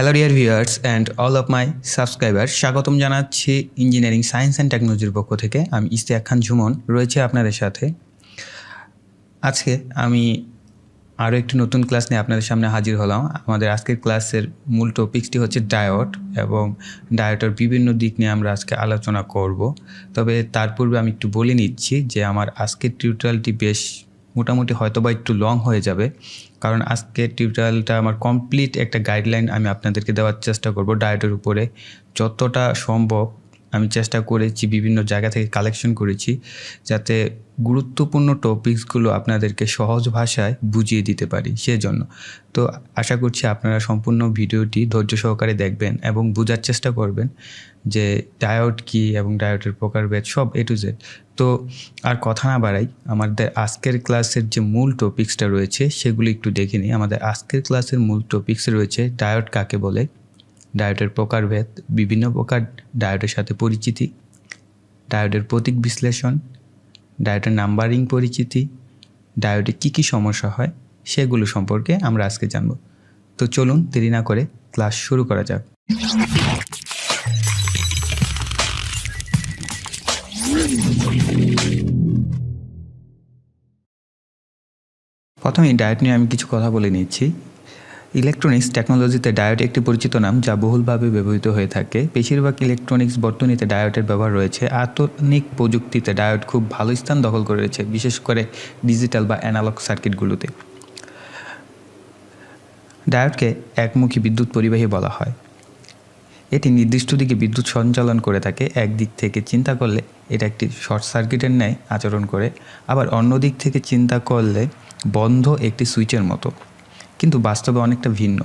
Hello dear viewers and all of my subscriber, স্বাগতম জানাচ্ছি engineering science and টেকনোলজির পক্ষ থেকে। আমি ইশতিয়াক খান ঝুমন রয়েছে আপনাদের সাথে। আজকে আমি আরও একটি নতুন ক্লাস নিয়ে আপনাদের সামনে হাজির হলাম। আমাদের আজকের ক্লাসের মূল টপিকসটি হচ্ছে ডায়োড, এবং ডায়োডের বিভিন্ন দিক নিয়ে আমরা আজকে আলোচনা করব। তবে তার পূর্বে আমি একটু বলে নিচ্ছি যে আমার আজকের টিউটোরিয়ালটি বেশ মোটামুটি হয়তো বা একটু লং হয়ে যাবে, কারণ আজকের টিউটোরিয়ালটা আমার কমপ্লিট একটা গাইডলাইন আমি আপনাদেরকে দেওয়ার চেষ্টা করব ডায়োডের উপরে। যতটা সম্ভব আমি চেষ্টা করেছি, বিভিন্ন জায়গা থেকে কালেকশন করেছি, যাতে গুরুত্বপূর্ণ টপিকসগুলো আপনাদেরকে সহজ ভাষায় বুঝিয়ে দিতে পারি সেজন্য। তো আশা করছি আপনারা সম্পূর্ণ ভিডিওটি ধৈর্য সহকারে দেখবেন এবং বোঝার চেষ্টা করবেন যে ডায়োড কী এবং ডায়োডের প্রকারভেদ সব এ টু জেড। তো আর কথা না বাড়াই, আমাদের আজকের ক্লাসের যে মূল টপিকসটা রয়েছে সেগুলো একটু দেখে নিই। আমাদের আজকের ক্লাসের মূল টপিকস রয়েছে ডায়োড কাকে বলে, ডায়োডের প্রকারভেদ, বিভিন্ন প্রকার ডায়োডের সাথে পরিচিতি, ডায়োডের প্রতীক বিশ্লেষণ, ডায়োডের নাম্বারিং পরিচিতি, ডায়োডে কী কী সমস্যা হয় সেগুলো সম্পর্কে আমরা আজকে জানব। তো চলুন দেরি না করে ক্লাস শুরু করা যাক। প্রথমেই ডায়োড নিয়ে আমি কিছু কথা বলে নিচ্ছি। ইলেকট্রনিক্স টেকনোলজিতে ডায়োড একটি পরিচিত নাম যা বহুলভাবে ব্যবহৃত হয়ে থাকে। বেশিরভাগ ইলেকট্রনিক্স বর্তনীতে ডায়োডের ব্যবহার রয়েছে। আধুনিক প্রযুক্তিতে ডায়োড খুব ভালো স্থান দখল করে রয়েছে, বিশেষ করে ডিজিটাল বা অ্যানালগ সার্কিটগুলোতে। ডায়োডকে একমুখী বিদ্যুৎ পরিবাহী বলা হয়। এটি নির্দিষ্ট দিকে বিদ্যুৎ সঞ্চালন করে থাকে। একদিক থেকে চিন্তা করলে এটা একটি শর্ট সার্কিটের ন্যায় আচরণ করে, আবার অন্য দিক থেকে চিন্তা করলে বন্ধ একটি সুইচের মতো, কিন্তু বাস্তবে অনেকটা ভিন্ন।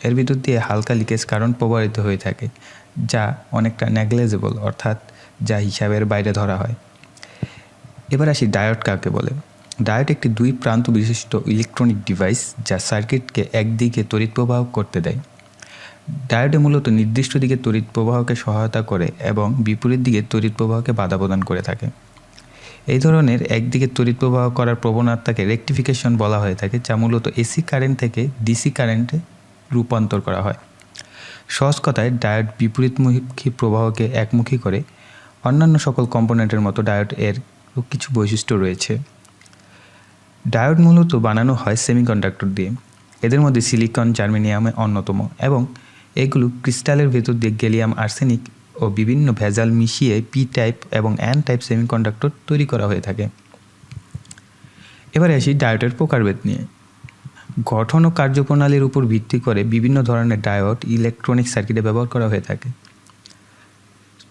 এর ভিতর দিয়ে হালকা লিকেজ কারেন্ট প্রবাহিত হয়ে থাকে, যা অনেকটা নেগলেজেবল, অর্থাৎ যা হিসাবের বাইরে ধরা হয়। এবার আসি ডায়োড কাকে বলে। ডায়োড একটি দুই প্রান্ত বিশিষ্ট ইলেকট্রনিক ডিভাইস যা সার্কিটকে একদিকে তড়িৎ প্রবাহ করতে দেয়। ডায়োডে মূলত নির্দিষ্ট দিকে তড়িৎ প্রবাহকে সহায়তা করে এবং বিপরীত দিকে তড়িৎ প্রবাহকে বাধা প্রদান করে থাকে। এই ধরনের একদিকে তড়িৎ প্রবাহ করার প্রবণতাকে রেকটিফিকেশন বলা হয়ে থাকে, যা মূলত এসি কারেন্ট থেকে ডিসি কারেন্টে রূপান্তর করা হয়। সহজ কথায়, ডায়োড বিপরীতমুখী প্রবাহকে একমুখী করে। অন্যান্য সকল কম্পোনেন্টের মতো ডায়োড এর কিছু বৈশিষ্ট্য রয়েছে। ডায়োড মূলত বানানো হয় সেমিকন্ডাক্টর দিয়ে। এদের মধ্যে সিলিকন, জার্মেনিয়াম অন্যতম, এবং এগুলো ক্রিস্টালের ভেতর দিয়ে গ্যালিয়াম আর্সেনিক ও বিভিন্ন ভেজাল মিশিয়ে পি টাইপ এবং এন টাইপ সেমিকন্ডাক্টর তৈরি করা হয়ে থাকে। এবারে আসি ডায়োডের প্রকারভেদ নিয়ে। গঠন ও কার্যপ্রণালীর উপর ভিত্তি করে বিভিন্ন ধরনের ডায়োড ইলেকট্রনিক সার্কিটে ব্যবহার করা হয়ে থাকে।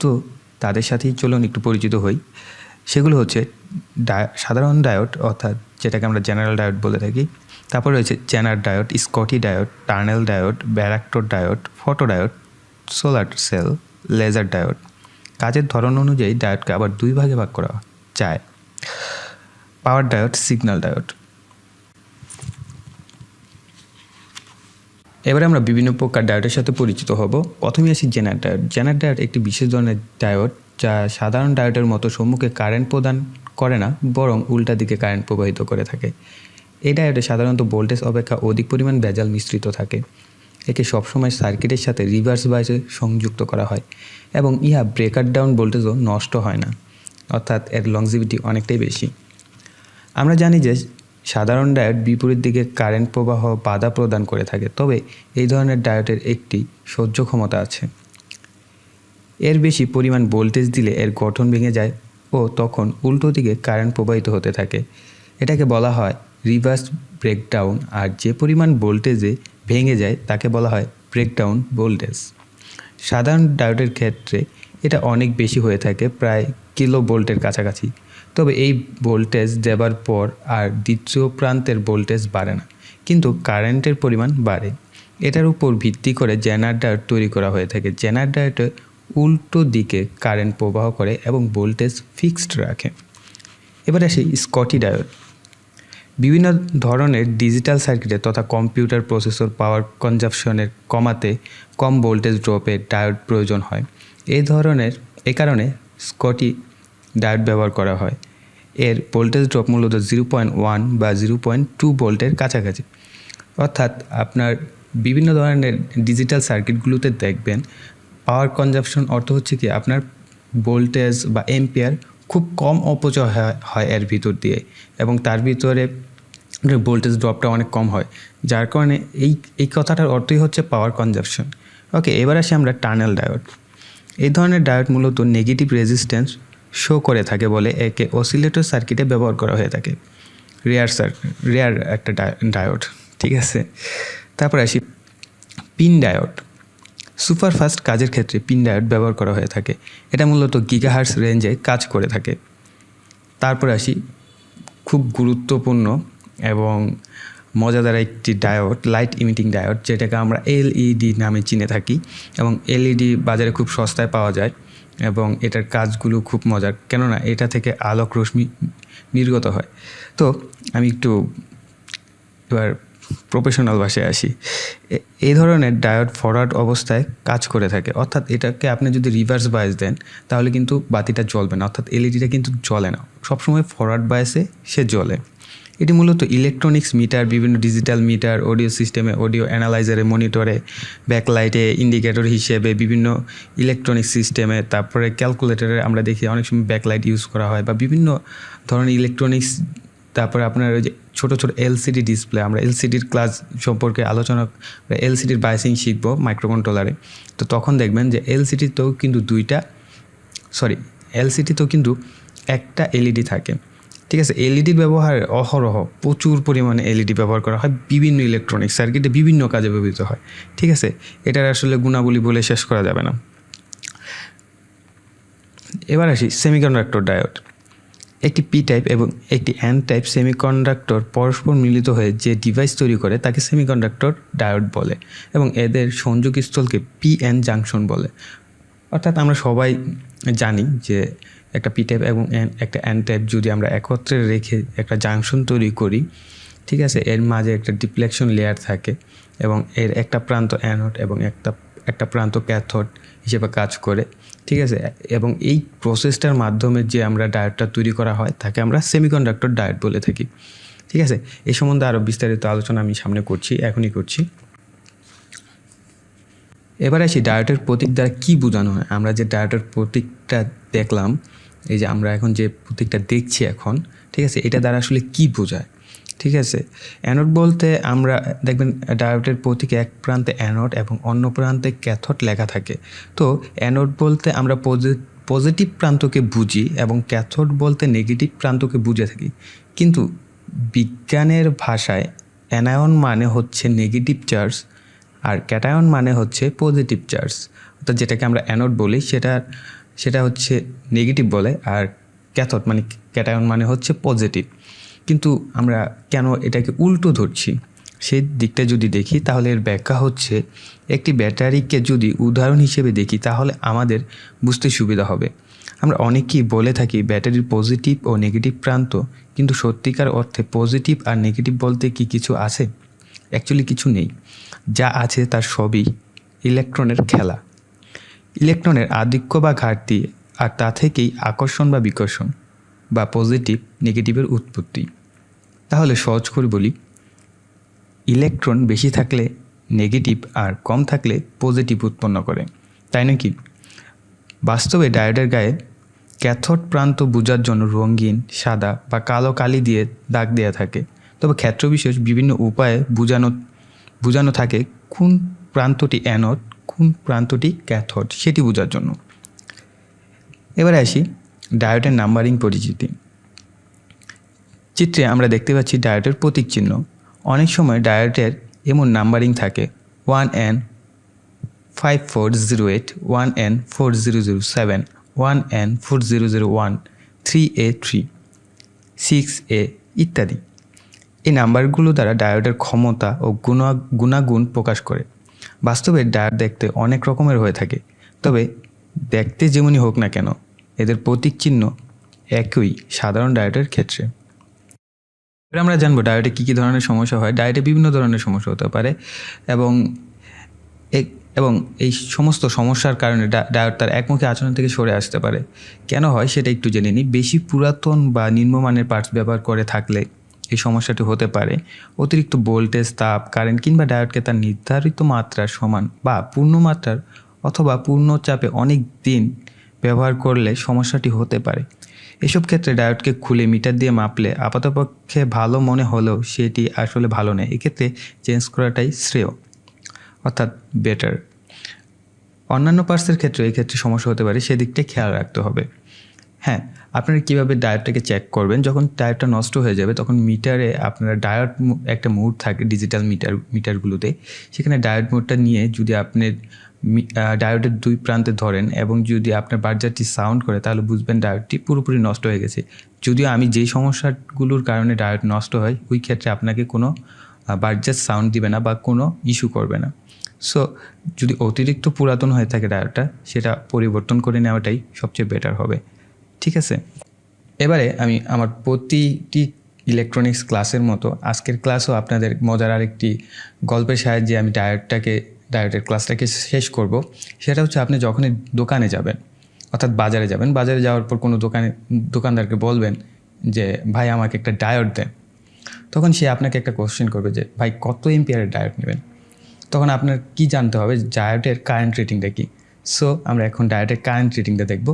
তো তাদের সাথেই চলুন একটু পরিচিত হই। সেগুলো হচ্ছে সাধারণ ডায়োড, অর্থাৎ যেটাকে আমরা জেনারেল ডায়োড বলে থাকি। তারপর রয়েছে zener diode, Schottky diode, tunnel diode, varactor diode, photo diode, solar cell, laser diode. কাজের ধরন অনুযায়ী ডায়োডকে আবার দুই ভাগে ভাগ করা যায়: পাওয়ার ডায়োড, সিগন্যাল ডায়োড। এবারে আমরা বিভিন্ন প্রকার ডায়োডের সাথে পরিচিত হব। প্রথমে আসি জেনার ডায়োড। জেনার ডায়োড একটি বিশেষ ধরনের ডায়োড যা সাধারণ ডায়োডের মতো সম্মুখে কারেন্ট প্রদান করে না, বরং উল্টা দিকে কারেন্ট প্রবাহিত করে থাকে। এই ডায়োডে সাধারণত ভোল্টেজ অপেক্ষা অধিক পরিমাণ ভেজাল মিশ্রিত থাকে। একে সবসময় সার্কিটের সাথে রিভার্স বাইসে সংযুক্ত করা হয় এবং ইহা ব্রেকার ডাউন ভোল্টেজও নষ্ট হয় না, অর্থাৎ এর লংজিভিটি অনেকটাই বেশি। আমরা জানি যে সাধারণ ডায়োড বিপরীত দিকে কারেন্ট প্রবাহ বাধা প্রদান করে থাকে, তবে এই ধরনের ডায়োডের একটি সহ্য ক্ষমতা আছে। এর বেশি পরিমাণ ভোল্টেজ দিলে এর গঠন ভেঙে যায় ও তখন উল্টো দিকে কারেন্ট প্রবাহিত হতে থাকে। এটাকে বলা হয় রিভার্স ব্রেকডাউন, আর যে পরিমাণ ভোল্টেজে ভেঙে যায় তাকে বলা হয় ব্রেকডাউন ভোল্টেজ। সাধারণ ডায়োডের ক্ষেত্রে এটা অনেক বেশি হয়ে থাকে, প্রায় কিলো ভোল্টের কাছাকাছি। তবে এই ভোল্টেজ দেবার পর আর দ্বিতীয় প্রান্তের ভোল্টেজ বাড়ে না, কিন্তু কারেন্টের পরিমাণ বাড়ে। এটার উপর ভিত্তি করে জেনার ডায়োড তৈরি করা হয়ে থাকে। জেনার ডায়োডে উল্টো দিকে কারেন্ট প্রবাহ করে এবং ভোল্টেজ ফিক্সড রাখে। এবার আসি স্কটি ডায়োড। বিভিন্ন ধরনের ডিজিটাল সার্কিটে তথা কম্পিউটার প্রসেসর পাওয়ার কনজাম্পশনের কমাতে কম ভোল্টেজ ড্রপে ডায়োড প্রয়োজন হয়। এই কারণে স্কটি ডায়োড ব্যবহার করা হয়। এর ভোল্টেজ ড্রপ মূলত 0.1 বা 0.2 ভোল্টের কাছাকাছি, অর্থাৎ আপনার বিভিন্ন ধরনের ডিজিটাল সার্কিটগুলোতে দেখবেন পাওয়ার কনজাম্পশন অর্থ হচ্ছে কি আপনার ভোল্টেজ বা এম্পিয়ার খুব কম অপচয় হয় এর ভিতর দিয়ে, এবং তার ভিতরে ভোল্টেজ ড্রপটা অনেক কম হয়, যার কারণে এই কথাটার অর্থই হচ্ছে পাওয়ার কনজাম্পশন। ওকে, এবার আসি আমরা টানেল ডায়োড। এই ধরনের ডায়োড মূলত নেগেটিভ রেজিস্ট্যান্স শো করে থাকে বলে একে অসিলেটর সার্কিটে ব্যবহার করা হয়ে থাকে। রেয়ার একটা ডায়োড, ঠিক আছে। তারপর আসি পিন ডায়োড। সুপারফাস্ট কাজের ক্ষেত্রে পিন ডায়োড ব্যবহার করা হয়ে থাকে। এটা মূলত গিগাহার্টজ রেঞ্জে কাজ করে থাকে। তারপর আসি খুব গুরুত্বপূর্ণ এবং মজাদার একটি ডায়োড, লাইট ইমিটিং ডায়োড, যেটাকে আমরা এলইডি নামে চিনে থাকি, এবং এলইডি বাজারে খুব সস্তায় পাওয়া যায় এবং এটার কাজগুলো খুব মজার, কেননা এটা থেকে আলোক রশ্মি নির্গত হয়। তো আমি একটু এবার প্রফেশনাল ভাষায় আসি। এই ধরনের ডায়োড ফরওয়ার্ড অবস্থায় কাজ করে থাকে, অর্থাৎ এটাকে আপনি যদি রিভার্স বায়াস দেন তাহলে কিন্তু বাতিটা জ্বলবে না, অর্থাৎ এলইডিটা কিন্তু জ্বলে না, সবসময় ফরওয়ার্ড বায়াসে সে জ্বলে। এটি মূলত ইলেকট্রনিক্স মিটার, বিভিন্ন ডিজিটাল মিটার, অডিও সিস্টেমে, অডিও অ্যানালাইজারে, মনিটরে, ব্যাকলাইটে, ইন্ডিকেটর হিসেবে বিভিন্ন ইলেকট্রনিক সিস্টেমে, তারপরে ক্যালকুলেটরে আমরা দেখি অনেক সময় ব্যাকলাইট ইউজ করা হয়, বা বিভিন্ন ধরনের ইলেকট্রনিক্স। তারপরে আপনার ওই যে ছোটো ছোটো এলসিডি ডিসপ্লে, আমরা এলসিডির ক্লাস সম্পর্কে আলোচনা, এলসিডির বায়াসিং শিখবো মাইক্রোকন্ট্রোলারে। তো তখন দেখবেন যে এলসিডিতেও কিন্তু একটা এলইডি থাকে, ঠিক আছে। এলইডির ব্যবহার অহরহ, প্রচুর পরিমাণে এলইডি ব্যবহার করা হয় বিভিন্ন ইলেকট্রনিক সার্কিটে, বিভিন্ন কাজে ব্যবহৃত হয়, ঠিক আছে। এটার আসলে গুণাবলী বলে শেষ করা যাবে না। এবার আসি সেমিকন্ডাক্টর ডায়োড। একটি পি টাইপ এবং একটি এন টাইপ সেমিকন্ডাক্টর পরস্পর মিলিত হয়ে যে ডিভাইস তৈরি করে তাকে সেমিকন্ডাক্টর ডায়োড বলে, এবং এদের সংযোগস্থলকে পিএন জাংশন বলে। অর্থাৎ আমরা সবাই জানি যে একটা পি টাইপ এবং একটা এন টাইপ যদি আমরা একত্রে রেখে একটা জাংশন তৈরি করি, ঠিক আছে, এর মাঝে একটা ডিপ্লেকশন লেয়ার থাকে, এবং এর একটা প্রান্ত অ্যানোড এবং একটা প্রান্ত ক্যাথোড হিসেবে কাজ করে, ঠিক আছে। এবং এই প্রসেসটার মাধ্যমে যে আমরা ডায়োডটা তৈরি করা হয় তাকে আমরা সেমিকন্ডাক্টর ডায়োড বলে থাকি, ঠিক আছে। এই সম্বন্ধে আরও বিস্তারিত আলোচনা আমি সামনে এখনই করছি। এবার আসি ডায়োডের প্রতীক দ্বারা কী বোঝানো হয়। আমরা যে ডায়োডের প্রতীকটা দেখলাম, এই যে আমরা এখন যে প্রতীকটা দেখছি এখন, ঠিক আছে, এটা দ্বারা আসলে কী বোঝায়, ঠিক আছে। অ্যানোড বলতে আমরা দেখবেন ডায়োডের প্রতীকে এক প্রান্তে অ্যানোড এবং অন্য প্রান্তে ক্যাথোড লেখা থাকে। তো অ্যানোড বলতে আমরা পজিটিভ প্রান্তকে বুঝি এবং ক্যাথোড বলতে নেগেটিভ প্রান্তকে বুঝে থাকি, কিন্তু বিজ্ঞানের ভাষায় অ্যানায়ন মানে হচ্ছে নেগেটিভ চার্জ আর ক্যাটায়ন মানে হচ্ছে পজিটিভ চার্জ। অর্থাৎ যেটাকে আমরা অ্যানোড বলি সেটা হচ্ছে নেগেটিভ বলে, আর ক্যাথোড মানে ক্যাটায়ন মানে হচ্ছে পজিটিভ। কিন্তু আমরা কেন এটাকে উল্টো ধরছি সেই দিকটা যদি দেখি তাহলে এর ব্যাখ্যা হচ্ছে, একটি ব্যাটারিকে যদি উদাহরণ হিসেবে দেখি তাহলে আমাদের বুঝতে সুবিধা হবে। আমরা অনেকেই বলে থাকি ব্যাটারির পজিটিভ ও নেগেটিভ প্রান্ত, কিন্তু সত্যিকার অর্থে পজিটিভ আর নেগেটিভ বলতে কি কিছু আছে? অ্যাকচুয়ালি কিছু নেই। যা আছে তার সবই ইলেকট্রনের খেলা, ইলেকট্রনের আধিক্য বা ঘাটতি, আর তা থেকেই আকর্ষণ বা বিকর্ষণ বা পজিটিভ নেগেটিভের উৎপত্তি। তাহলে সহজ করে বলি, ইলেকট্রন বেশি থাকলে নেগেটিভ আর কম থাকলে পজিটিভ উৎপন্ন করে, তাই নাকি? বাস্তবে ডায়োডের গায়ে ক্যাথোড প্রান্ত বোঝার জন্য রঙিন, সাদা বা কালো কালি দিয়ে দাগ দেওয়া থাকে। তবে ক্ষেত্রবিশেষ বিভিন্ন উপায়ে বোঝানো থাকে কোন প্রান্তটি অ্যানোড, কোন প্রান্তটি ক্যাথোড সেটি বোঝার জন্য। এবারে আসি ডায়োডের নাম্বারিং পরিচিতি। চিত্রে আমরা দেখতে পাচ্ছি ডায়োডের প্রতীক চিহ্ন। অনেক সময় ডায়োডের এমন নাম্বারিং থাকে 1N5408, 1N4007, 1N4001, 3A3, 6A ইত্যাদি। এই নাম্বারগুলো দ্বারা ডায়োডের ক্ষমতা ও গুণাগুণ প্রকাশ করে। বাস্তবে ডায়োড দেখতে অনেক রকমের হয়ে থাকে, তবে দেখতে যেমনই হোক না কেন এদের প্রতীক চিহ্ন একই সাধারণ ডায়োডের ক্ষেত্রে। এবার আমরা জানবো ডায়োডে কী কী ধরনের সমস্যা হয়। ডায়োডে বিভিন্ন ধরনের সমস্যা হতে পারে, এবং এই সমস্ত সমস্যার কারণে ডায়োড তার একমুখী আচরণ থেকে সরে আসতে পারে। কেন হয় সেটা একটু জেনে নিই। বেশি পুরাতন বা নিম্নমানের পার্টস ব্যবহার করে থাকলে এই সমস্যাটি হতে পারে। অতিরিক্ত ভোল্টেজ, তাপ, কারেন্ট কিংবা ডায়োডকে তার নির্ধারিত মাত্রার সমান বা পূর্ণ মাত্রার অথবা পূর্ণ চাপে অনেক দিন ব্যবহার করলে সমস্যাটি হতে পারে। এসব ক্ষেত্রে ডায়োডকে খুলে মিটার দিয়ে মাপলে আপাতপক্ষে ভালো মনে হলেও সেটি আসলে ভালো নয়। এক্ষেত্রে চেঞ্জ করাটাই শ্রেয়, অর্থাৎ বেটার। অন্যান্য পার্টসের ক্ষেত্রে এক্ষেত্রে সমস্যা হতে পারে, সেদিকটাই খেয়াল রাখতে হবে। হ্যাঁ, আপনারা কীভাবে ডায়োডটাকে চেক করবেন? যখন ডায়োডটা নষ্ট হয়ে যাবে তখন মিটারে আপনারা ডায়োড একটা মোড থাকে ডিজিটাল মিটারগুলোতে, সেখানে ডায়োড মোডটা নিয়ে যদি আপনি ডায়োডের দুই প্রান্তে ধরেন এবং যদি আপনার বার্জারটি সাউন্ড করে তাহলে বুঝবেন ডায়োডটি পুরোপুরি নষ্ট হয়ে গেছে। যদিও আমি যেই সমস্যাগুলোর কারণে ডায়োড নষ্ট হয় ওই ক্ষেত্রে আপনাকে কোনো বার্জার সাউন্ড দিবে না বা কোনো ইস্যু করবে না। সো যদি অতিরিক্ত পুরাতন হয়ে থাকে ডায়োডটা, সেটা পরিবর্তন করে নেওয়াটাই সবচেয়ে বেটার হবে। ঠিক আছে, এবারে আমি আমার প্রতিটি ইলেকট্রনিক্স ক্লাসের মতো আজকের ক্লাসও আপনাদের মজার আরেকটি গল্পের সাহায্যে আমি ডায়োডের ক্লাসটাকে শেষ করব। সেটা হচ্ছে, আপনি যখনই দোকানে যাবেন, অর্থাৎ বাজারে যাবেন, বাজারে যাওয়ার পর কোনো দোকানদারকে বলবেন যে ভাই আমাকে একটা ডায়োড দেন। তখন সে আপনাকে একটা কোশ্চেন করবে যে ভাই কত এম্পিয়ারের ডায়োড নেবেন। তখন আপনার কি জানতে হবে, ডায়োডের কারেন্ট রেটিংটা কী। সো আমরা এখন ডায়োডের কারেন্ট রেটিংটা দেখব।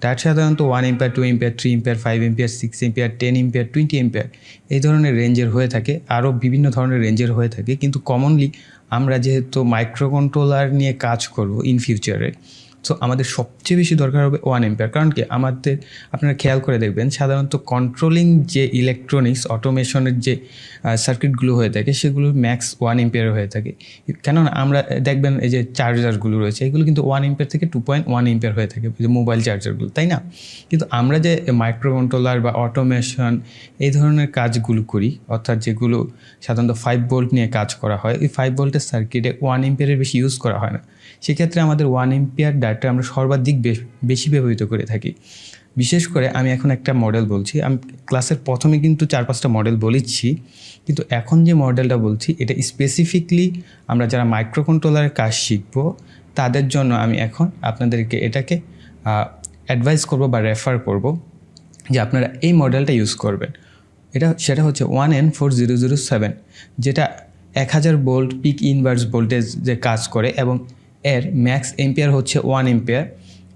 ডায়োড সাধারণত 1 ampere, 2 ampere, 3 ampere, 5 ampere, 6 ampere, 10 ampere, 20 ampere এই ধরনের রেঞ্জের হয়ে থাকে। আরও বিভিন্ন ধরনের রেঞ্জের হয়ে থাকে, কিন্তু কমনলি আমরা যেহেতু মাইক্রোকন্ট্রোলার নিয়ে কাজ করব ইন ফিউচারে, সো আমাদের সবচেয়ে বেশি দরকার হবে 1 এম্পিয়ার। কারণ কি, আপনারা খেয়াল করে দেখবেন সাধারণত কন্ট্রোলিং যে ইলেকট্রনিক্স অটোমেশনের যে সার্কিটগুলো হয়ে থাকে সেগুলো ম্যাক্স 1 এম্পিয়ার হয়ে থাকে। কেননা আমরা দেখবেন এই যে চার্জারগুলো রয়েছে এগুলো কিন্তু 1 এম্পিয়ার থেকে 2.1 এম্পিয়ার হয়ে থাকে, যে মোবাইল চার্জারগুলো, তাই না? কিন্তু আমরা যে মাইক্রোকন্ট্রোলার বা অটোমেশন এই ধরনের কাজগুলো করি, অর্থাৎ যেগুলো সাধারণত 5 ভোল্ট নিয়ে কাজ করা হয়, এই 5 ভোল্টের সার্কিটে 1 এম্পিয়ারের বেশি ইউজ করা হয় না। সেক্ষেত্রে আমাদের 1 এম্পিয়ার ডায়োডটা আমরা সর্বাধিক বেশি ব্যবহৃত করে থাকি। বিশেষ করে আমি এখন একটা মডেল বলছি, আমি ক্লাসের প্রথমে কিন্তু 4-5টা মডেল বলেছি, কিন্তু এখন যে মডেলটা বলছি এটা স্পেসিফিকলি আমরা যারা মাইক্রোকন্ট্রোলারের কাজ শিখব তাদের জন্য আমি এখন আপনাদেরকে এটাকে অ্যাডভাইস করব বা রেফার করব যে আপনারা এই মডেলটা ইউজ করবেন। সেটা হচ্ছে 1N4007, যেটা 1000 ভোল্ট পিক ইনভার্স ভোল্টেজ যে কাজ করে এবং এর ম্যাক্স এম্পিয়ার হচ্ছে 1 এম্পিয়ার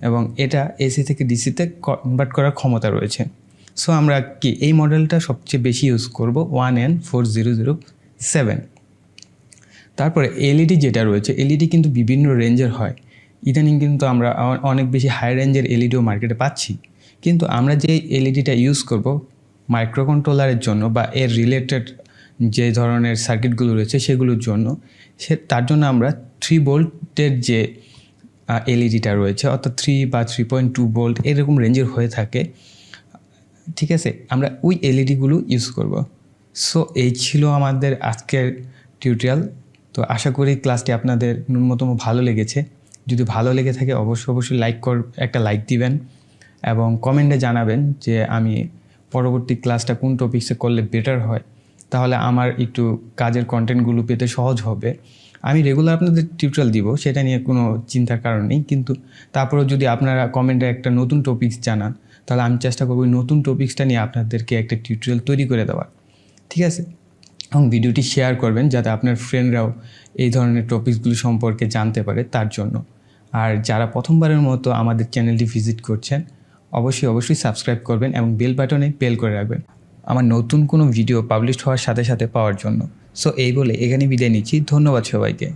এবং এটা এসি থেকে ডিসিতে কনভার্ট করার ক্ষমতা রয়েছে। সো আমরা কি এই মডেলটা সবচেয়ে বেশি ইউজ করব, 1N4007। তারপরে এলইডি যেটা রয়েছে, এলইডি কিন্তু বিভিন্ন রেঞ্জের হয়। ইদানিং কিন্তু আমরা অনেক বেশি হাই রেঞ্জের এলইডিও মার্কেটে পাচ্ছি, কিন্তু আমরা যে এলইডিটা ইউজ করব মাইক্রোকন্ট্রোলারের জন্য বা এর রিলেটেড যে ধরনের সার্কিটগুলো রয়েছে সেগুলোর জন্য, তার জন্য আমরা 3 ভোল্টের যে এলইডিটা রয়েছে, অর্থাৎ 3 বা 3.2 ভোল্ট এরকম রেঞ্জের হয়ে থাকে। ঠিক আছে, আমরা ওই এলইডিগুলো ইউজ করব। সো এই ছিল আমাদের আজকের টিউটোরিয়াল। তো আশা করি ক্লাসটি আপনাদের ন্যূনতম ভালো লেগেছে। যদি ভালো লেগে থাকে অবশ্যই একটা লাইক দিবেন এবং কমেন্টে জানাবেন যে আমি পরবর্তী ক্লাসটা কোন টপিকসে করলে বেটার হয়, তাহলে আমার একটু কাজের কন্টেন্টগুলো পেতে সহজ হবে। আমি রেগুলার আপনাদের টিউটোরিয়াল দিব, সেটা নিয়ে কোনো চিন্তার কারণ নেই, কিন্তু তারপরেও যদি আপনারা কমেন্টে একটা নতুন টপিকস জানান তাহলে আমি চেষ্টা করব নতুন টপিকসটা নিয়ে আপনাদেরকে একটা টিউটোরিয়াল তৈরি করে দেওয়ার। ঠিক আছে, এবং ভিডিওটি শেয়ার করবেন যাতে আপনার ফ্রেন্ডরাও এই ধরনের টপিকসগুলো সম্পর্কে জানতে পারে তার জন্য। আর যারা প্রথমবারের মতো আমাদের চ্যানেলটি ভিজিট করছেন অবশ্যই সাবস্ক্রাইব করবেন এবং বেল বাটনে বেল করে রাখবেন আমার নতুন কোনো ভিডিও পাবলিশ হওয়ার সাথে সাথে পাওয়ার জন্য। সো এই বলে এখানে বিদায় নিচ্ছি। ধন্যবাদ সবাইকে।